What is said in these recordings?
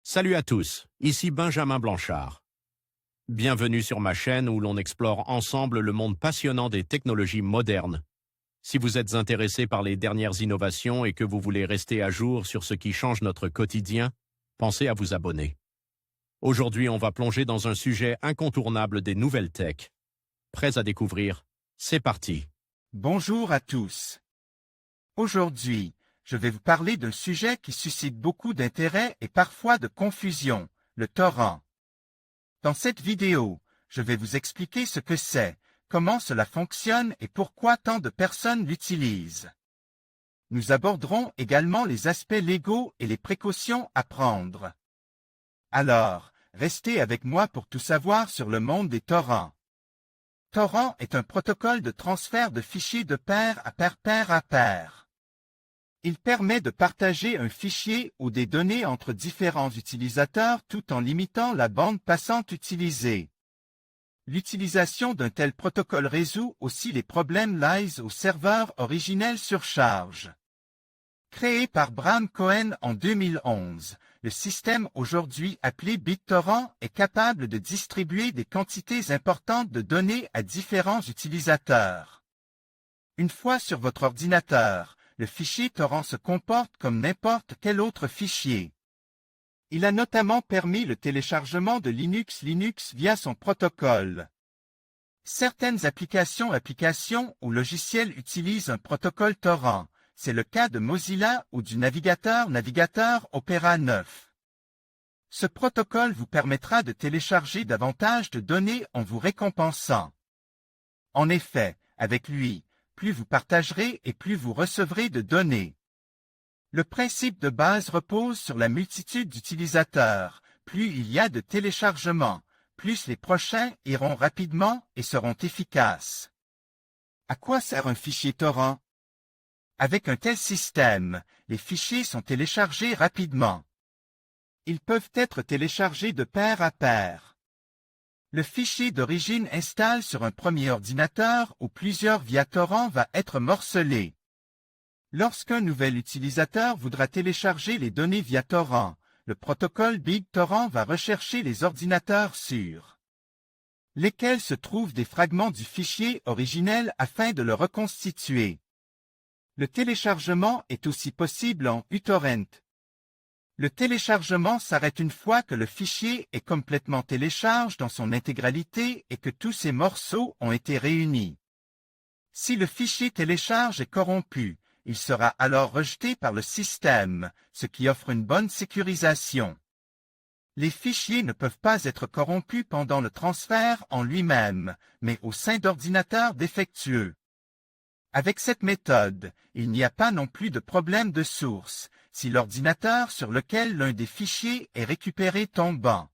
Salut à tous, ici Benjamin Blanchard. Bienvenue sur ma chaîne où l'on explore ensemble le monde passionnant des technologies modernes. Si vous êtes intéressé par les dernières innovations et que vous voulez rester à jour sur ce qui change notre quotidien, pensez à vous abonner. Aujourd'hui, on va plonger dans un sujet incontournable des nouvelles tech. Prêts à découvrir? C'est parti. Bonjour à tous. Aujourd'hui, je vais vous parler d'un sujet qui suscite beaucoup d'intérêt et parfois de confusion, le torrent. Dans cette vidéo, je vais vous expliquer ce que c'est, comment cela fonctionne et pourquoi tant de personnes l'utilisent. Nous aborderons également les aspects légaux et les précautions à prendre. Alors, restez avec moi pour tout savoir sur le monde des torrents. Torrent est un protocole de transfert de fichiers de pair à pair. Il permet de partager un fichier ou des données entre différents utilisateurs tout en limitant la bande passante utilisée. L'utilisation d'un tel protocole résout aussi les problèmes liés au serveur originel surcharge. Créé par Bram Cohen en 2011, le système aujourd'hui appelé BitTorrent est capable de distribuer des quantités importantes de données à différents utilisateurs. Une fois sur votre ordinateur, le fichier torrent se comporte comme n'importe quel autre fichier. Il a notamment permis le téléchargement de Linux via son protocole. Certaines applications ou logiciels utilisent un protocole torrent. C'est le cas de Mozilla ou du navigateur Opera 9. Ce protocole vous permettra de télécharger davantage de données en vous récompensant. En effet, avec lui, plus vous partagerez et plus vous recevrez de données. Le principe de base repose sur la multitude d'utilisateurs. Plus il y a de téléchargements, plus les prochains iront rapidement et seront efficaces. À quoi sert un fichier torrent? Avec un tel système, les fichiers sont téléchargés rapidement. Ils peuvent être téléchargés de pair à pair. Le fichier d'origine installé sur un premier ordinateur ou plusieurs via torrent va être morcelé. Lorsqu'un nouvel utilisateur voudra télécharger les données via torrent, le protocole BitTorrent va rechercher les ordinateurs sur lesquels se trouvent des fragments du fichier originel afin de le reconstituer. Le téléchargement est aussi possible en uTorrent. Le téléchargement s'arrête une fois que le fichier est complètement téléchargé dans son intégralité et que tous ses morceaux ont été réunis. Si le fichier télécharge est corrompu, il sera alors rejeté par le système, ce qui offre une bonne sécurisation. Les fichiers ne peuvent pas être corrompus pendant le transfert en lui-même, mais au sein d'ordinateurs défectueux. Avec cette méthode, il n'y a pas non plus de problème de source, si l'ordinateur sur lequel l'un des fichiers est récupéré tombe en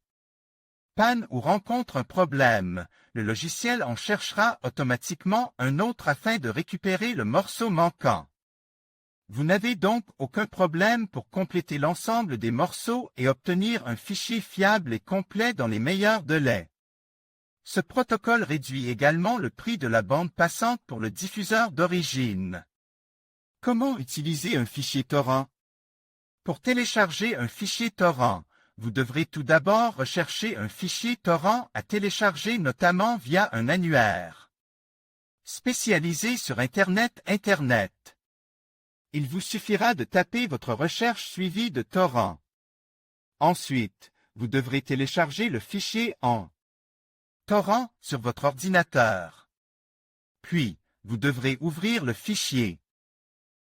panne ou rencontre un problème, le logiciel en cherchera automatiquement un autre afin de récupérer le morceau manquant. Vous n'avez donc aucun problème pour compléter l'ensemble des morceaux et obtenir un fichier fiable et complet dans les meilleurs délais. Ce protocole réduit également le prix de la bande passante pour le diffuseur d'origine. Comment utiliser un fichier torrent? Pour télécharger un fichier torrent, vous devrez tout d'abord rechercher un fichier torrent à télécharger notamment via un annuaire spécialisé sur Internet. Il vous suffira de taper votre recherche suivie de torrent. Ensuite, vous devrez télécharger le fichier en torrent sur votre ordinateur. Puis, vous devrez ouvrir le fichier.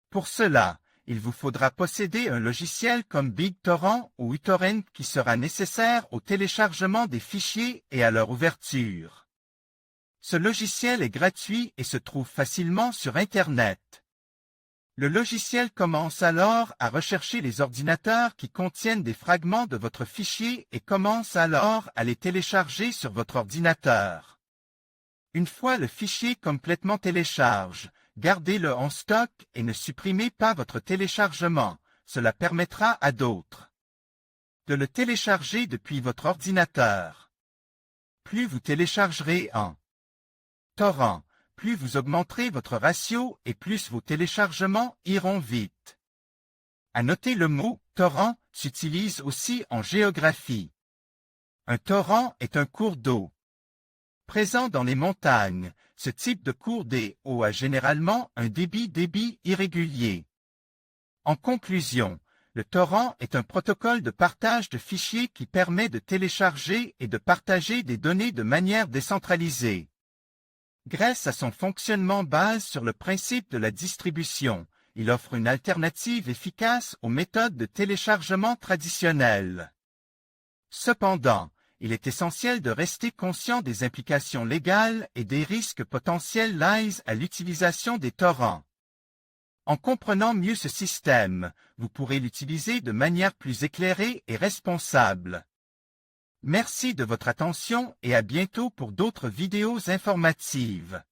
Pour cela, il vous faudra posséder un logiciel comme BitTorrent ou uTorrent qui sera nécessaire au téléchargement des fichiers et à leur ouverture. Ce logiciel est gratuit et se trouve facilement sur Internet. Le logiciel commence alors à rechercher les ordinateurs qui contiennent des fragments de votre fichier et commence alors à les télécharger sur votre ordinateur. Une fois le fichier complètement téléchargé, gardez-le en stock et ne supprimez pas votre téléchargement, cela permettra à d'autres de le télécharger depuis votre ordinateur. Plus vous téléchargerez en torrent, plus vous augmenterez votre ratio et plus vos téléchargements iront vite. À noter, le mot « torrent » s'utilise aussi en géographie. Un torrent est un cours d'eau. Présent dans les montagnes, ce type de cours d'eau a généralement un débit irrégulier. En conclusion, le torrent est un protocole de partage de fichiers qui permet de télécharger et de partager des données de manière décentralisée. Grâce à son fonctionnement basé sur le principe de la distribution, il offre une alternative efficace aux méthodes de téléchargement traditionnelles. Cependant, il est essentiel de rester conscient des implications légales et des risques potentiels liés à l'utilisation des torrents. En comprenant mieux ce système, vous pourrez l'utiliser de manière plus éclairée et responsable. Merci de votre attention et à bientôt pour d'autres vidéos informatives.